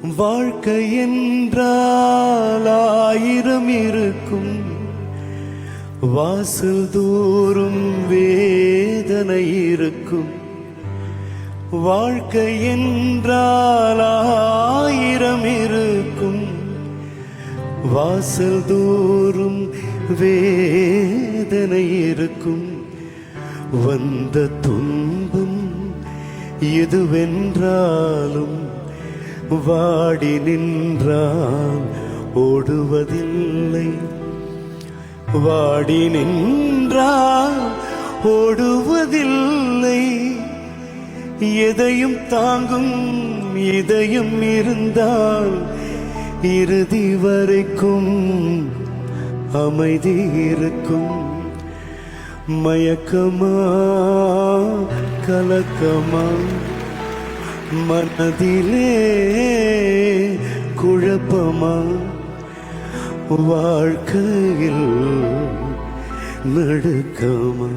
வாழ்க்கை என்றால் ஆயிரம் இருக்கும், வாசல் தோறும் வேதனை இருக்கும். வாழ்க்கை என்றால் ஆயிரம் இருக்கும், வாசல் தோறும் வேதனை இருக்கும். வந்த துன்பம் எதுவென்றாலும் வாடி நின்றால் ஓடுவதில்லை, வாடி நின்றால் ஓடுவதில்லை. எதையும் தாங்கும் இதயம் இருந்தால் இறுதி வரைக்கும் அமைதி இருக்கும். மயக்கமா கலக்கமா மனதிலே குழப்பமா, வாழ்க்கையில் நடுக்கமா.